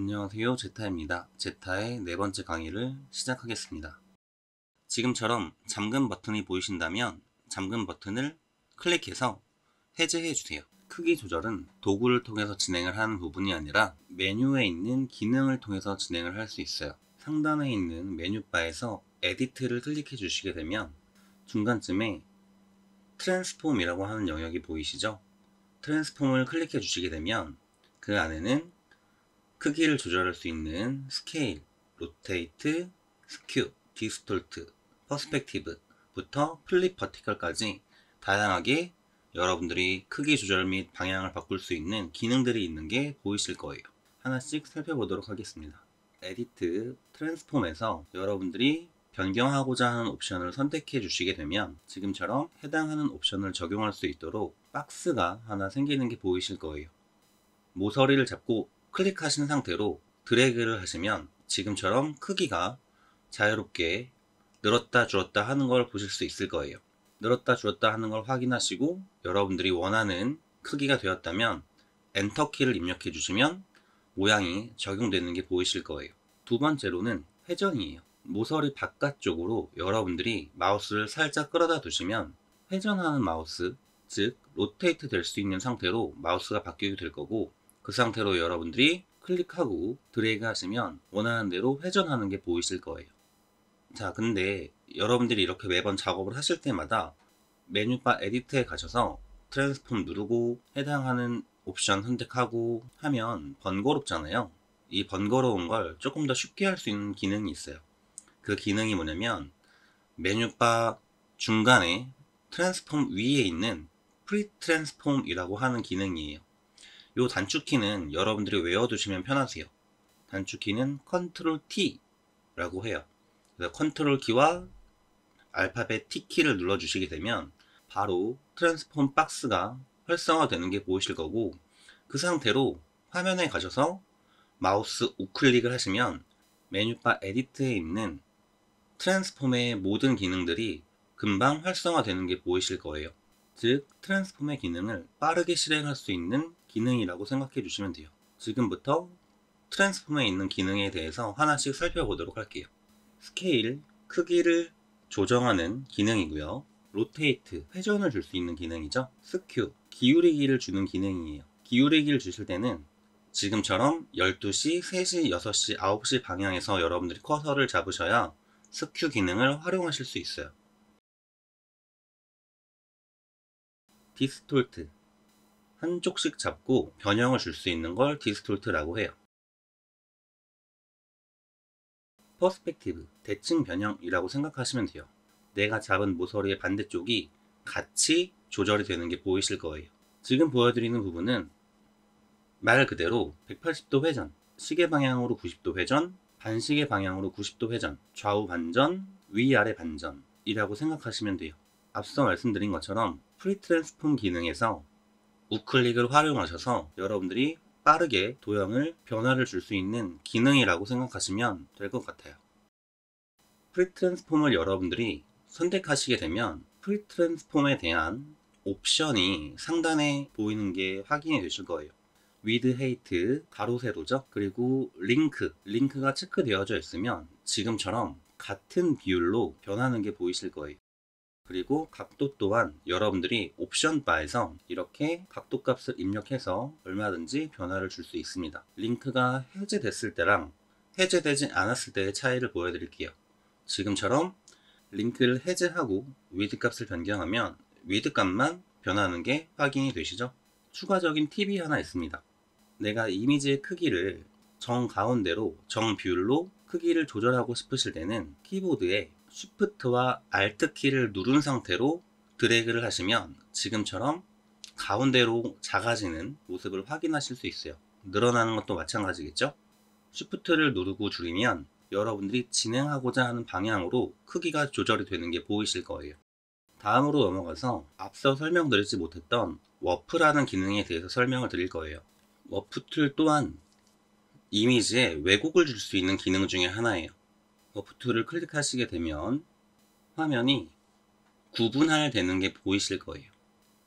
안녕하세요. 제타입니다. 제타의 네 번째 강의를 시작하겠습니다. 지금처럼 잠금 버튼이 보이신다면 잠금 버튼을 클릭해서 해제해 주세요. 크기 조절은 도구를 통해서 진행을 하는 부분이 아니라 메뉴에 있는 기능을 통해서 진행을 할 수 있어요. 상단에 있는 메뉴바에서 에디트를 클릭해 주시게 되면 중간쯤에 트랜스폼이라고 하는 영역이 보이시죠? 트랜스폼을 클릭해 주시게 되면 그 안에는 크기를 조절할 수 있는 스케일, 로테이트, 스큐, 디스톨트, 퍼스펙티브부터 플립 버티컬까지 다양하게 여러분들이 크기 조절 및 방향을 바꿀 수 있는 기능들이 있는 게 보이실 거예요. 하나씩 살펴보도록 하겠습니다. 에디트, 트랜스폼에서 여러분들이 변경하고자 하는 옵션을 선택해 주시게 되면 지금처럼 해당하는 옵션을 적용할 수 있도록 박스가 하나 생기는 게 보이실 거예요. 모서리를 잡고 클릭하신 상태로 드래그를 하시면 지금처럼 크기가 자유롭게 늘었다 줄었다 하는 걸 보실 수 있을 거예요. 늘었다 줄었다 하는 걸 확인하시고 여러분들이 원하는 크기가 되었다면 엔터 키를 입력해 주시면 모양이 적용되는 게 보이실 거예요. 두 번째로는 회전이에요. 모서리 바깥쪽으로 여러분들이 마우스를 살짝 끌어다 두시면 회전하는 마우스, 즉 로테이트 될 수 있는 상태로 마우스가 바뀌게 될 거고, 그 상태로 여러분들이 클릭하고 드래그 하시면 원하는 대로 회전하는 게 보이실 거예요. 자, 근데 여러분들이 이렇게 매번 작업을 하실 때마다 메뉴바 에디트에 가셔서 트랜스폼 누르고 해당하는 옵션 선택하고 하면 번거롭잖아요. 이 번거로운 걸 조금 더 쉽게 할 수 있는 기능이 있어요. 그 기능이 뭐냐면 메뉴바 중간에 트랜스폼 위에 있는 프리 트랜스폼이라고 하는 기능이에요. 이 단축키는 여러분들이 외워두시면 편하세요. 단축키는 컨트롤 T라고 해요. 그래서 컨트롤 키와 알파벳 T키를 눌러주시게 되면 바로 트랜스폼 박스가 활성화되는 게 보이실 거고, 그 상태로 화면에 가셔서 마우스 우클릭을 하시면 메뉴바 에디트에 있는 트랜스폼의 모든 기능들이 금방 활성화되는 게 보이실 거예요. 즉, 트랜스폼의 기능을 빠르게 실행할 수 있는 기능이라고 생각해 주시면 돼요. 지금부터 트랜스폼에 있는 기능에 대해서 하나씩 살펴보도록 할게요. 스케일, 크기를 조정하는 기능이고요. 로테이트, 회전을 줄 수 있는 기능이죠. 스큐, 기울이기를 주는 기능이에요. 기울이기를 주실 때는 지금처럼 12시, 3시, 6시, 9시 방향에서 여러분들이 커서를 잡으셔야 스큐 기능을 활용하실 수 있어요. 디스톨트, 한쪽씩 잡고 변형을 줄 수 있는 걸 디스톨트라고 해요. 퍼스펙티브, 대칭 변형이라고 생각하시면 돼요. 내가 잡은 모서리의 반대쪽이 같이 조절이 되는 게 보이실 거예요. 지금 보여드리는 부분은 말 그대로 180도 회전, 시계 방향으로 90도 회전, 반시계 방향으로 90도 회전, 좌우 반전, 위아래 반전이라고 생각하시면 돼요. 앞서 말씀드린 것처럼 프리 트랜스폼 기능에서 우클릭을 활용하셔서 여러분들이 빠르게 도형을 변화를 줄 수 있는 기능이라고 생각하시면 될 것 같아요. 프리 트랜스폼을 여러분들이 선택하시게 되면 프리 트랜스폼에 대한 옵션이 상단에 보이는 게 확인이 되실 거예요. 위드 헤이트, 가로 세로죠. 그리고 링크가 체크되어져 있으면 지금처럼 같은 비율로 변하는 게 보이실 거예요. 그리고 각도 또한 여러분들이 옵션 바에서 이렇게 각도 값을 입력해서 얼마든지 변화를 줄 수 있습니다. 링크가 해제됐을 때랑 해제되지 않았을 때의 차이를 보여드릴게요. 지금처럼 링크를 해제하고 위드 값을 변경하면 위드 값만 변하는 게 확인이 되시죠? 추가적인 팁이 하나 있습니다. 내가 이미지의 크기를 정가운데로 정비율로 크기를 조절하고 싶으실 때는 키보드에 Shift와 Alt 키를 누른 상태로 드래그를 하시면 지금처럼 가운데로 작아지는 모습을 확인하실 수 있어요. 늘어나는 것도 마찬가지겠죠? Shift를 누르고 줄이면 여러분들이 진행하고자 하는 방향으로 크기가 조절이 되는 게 보이실 거예요. 다음으로 넘어가서 앞서 설명드리지 못했던 워프라는 기능에 대해서 설명을 드릴 거예요. 워프 툴 또한 이미지에 왜곡을 줄 수 있는 기능 중에 하나예요. 워프 툴을 클릭하시게 되면 화면이 구분할되는 게 보이실 거예요.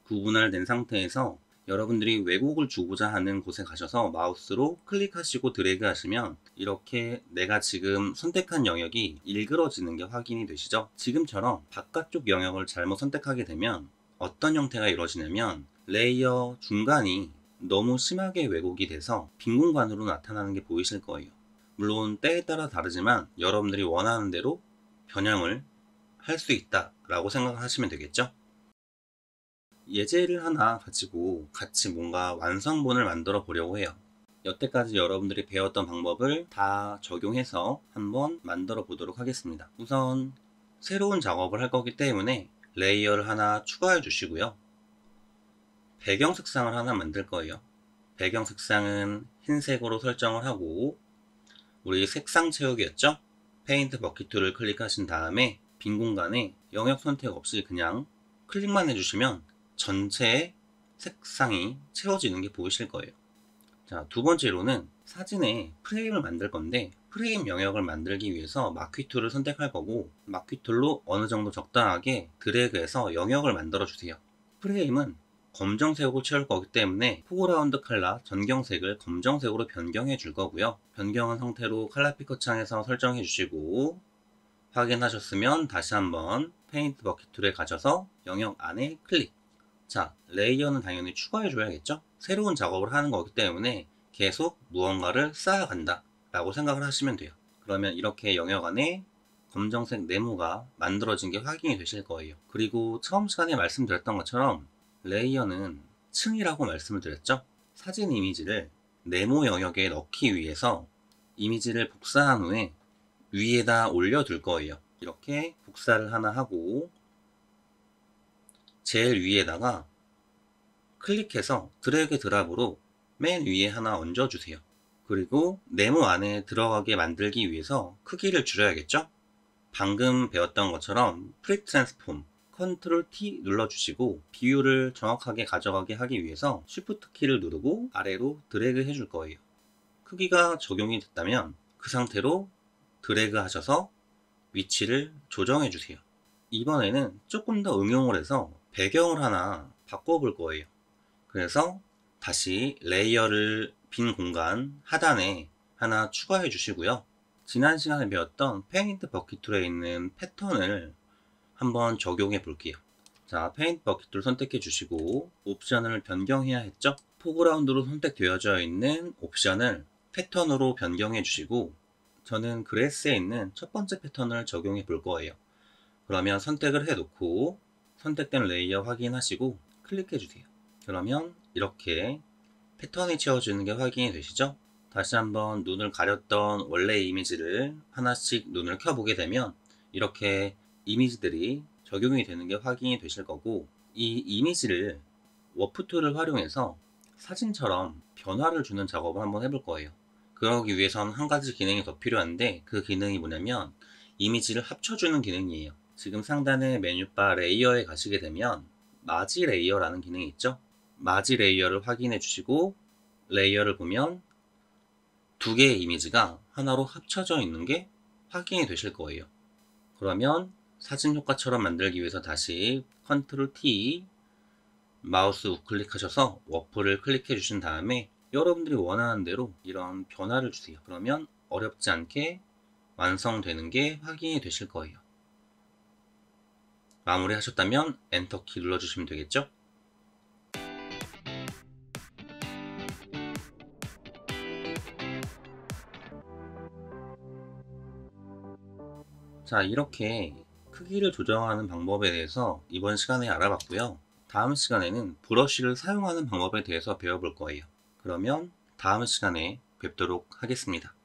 구분할된 상태에서 여러분들이 왜곡을 주고자 하는 곳에 가셔서 마우스로 클릭하시고 드래그 하시면 이렇게 내가 지금 선택한 영역이 일그러지는 게 확인이 되시죠? 지금처럼 바깥쪽 영역을 잘못 선택하게 되면 어떤 형태가 이루어지냐면 레이어 중간이 너무 심하게 왜곡이 돼서 빈 공간으로 나타나는 게 보이실 거예요. 물론 때에 따라 다르지만 여러분들이 원하는 대로 변형을 할 수 있다라고 생각하시면 되겠죠? 예제를 하나 가지고 같이 뭔가 완성본을 만들어 보려고 해요. 여태까지 여러분들이 배웠던 방법을 다 적용해서 한번 만들어 보도록 하겠습니다. 우선 새로운 작업을 할 거기 때문에 레이어를 하나 추가해 주시고요. 배경 색상을 하나 만들 거예요. 배경 색상은 흰색으로 설정을 하고 우리 색상 채우기였죠? 페인트 버킷 툴을 클릭하신 다음에 빈 공간에 영역 선택 없이 그냥 클릭만 해주시면 전체의 색상이 채워지는 게 보이실 거예요. 자, 두 번째로는 사진에 프레임을 만들 건데 프레임 영역을 만들기 위해서 마퀴 툴을 선택할 거고 마퀴 툴로 어느 정도 적당하게 드래그해서 영역을 만들어 주세요. 프레임은 검정색으로 채울 거기 때문에 포그라운드 컬러 전경색을 검정색으로 변경해 줄 거고요. 변경한 상태로 컬러 피커 창에서 설정해 주시고 확인하셨으면 다시 한번 페인트 버킷 툴에 가셔서 영역 안에 클릭. 자, 레이어는 당연히 추가해 줘야겠죠? 새로운 작업을 하는 거기 때문에 계속 무언가를 쌓아간다 라고 생각을 하시면 돼요. 그러면 이렇게 영역 안에 검정색 네모가 만들어진 게 확인이 되실 거예요. 그리고 처음 시간에 말씀드렸던 것처럼 레이어는 층이라고 말씀을 드렸죠? 사진 이미지를 네모 영역에 넣기 위해서 이미지를 복사한 후에 위에다 올려둘 거예요. 이렇게 복사를 하나 하고 제일 위에다가 클릭해서 드래그 드랍으로 맨 위에 하나 얹어주세요. 그리고 네모 안에 들어가게 만들기 위해서 크기를 줄여야겠죠? 방금 배웠던 것처럼 프리 트랜스폼 컨트롤 T 눌러주시고 비율을 정확하게 가져가게 하기 위해서 쉬프트 키를 누르고 아래로 드래그 해줄 거예요. 크기가 적용이 됐다면 그 상태로 드래그 하셔서 위치를 조정해 주세요. 이번에는 조금 더 응용을 해서 배경을 하나 바꿔볼 거예요. 그래서 다시 레이어를 빈 공간 하단에 하나 추가해 주시고요. 지난 시간에 배웠던 페인트 버킷 툴에 있는 패턴을 한번 적용해 볼게요. 자, 페인트 버킷 툴 선택해 주시고 옵션을 변경해야 했죠? 포그라운드로 선택되어져 있는 옵션을 패턴으로 변경해 주시고 저는 그래스에 있는 첫 번째 패턴을 적용해 볼 거예요. 그러면 선택을 해 놓고 선택된 레이어 확인하시고 클릭해 주세요. 그러면 이렇게 패턴이 채워지는 게 확인이 되시죠? 다시 한번 눈을 가렸던 원래 이미지를 하나씩 눈을 켜보게 되면 이렇게 이미지들이 적용이 되는 게 확인이 되실 거고 이 이미지를 워프 툴을 활용해서 사진처럼 변화를 주는 작업을 한번 해볼 거예요. 그러기 위해선 한 가지 기능이 더 필요한데 그 기능이 뭐냐면 이미지를 합쳐주는 기능이에요. 지금 상단의 메뉴바 레이어에 가시게 되면 마지 레이어라는 기능이 있죠. 마지 레이어를 확인해 주시고 레이어를 보면 두 개의 이미지가 하나로 합쳐져 있는 게 확인이 되실 거예요. 그러면 사진 효과처럼 만들기 위해서 다시 컨트롤 T 마우스 우클릭 하셔서 워프를 클릭해 주신 다음에 여러분들이 원하는 대로 이런 변화를 주세요. 그러면 어렵지 않게 완성되는 게 확인이 되실 거예요. 마무리 하셨다면 엔터키 눌러주시면 되겠죠? 자, 이렇게 크기를 조정하는 방법에 대해서 이번 시간에 알아봤고요. 다음 시간에는 브러쉬를 사용하는 방법에 대해서 배워볼 거예요. 그러면 다음 시간에 뵙도록 하겠습니다.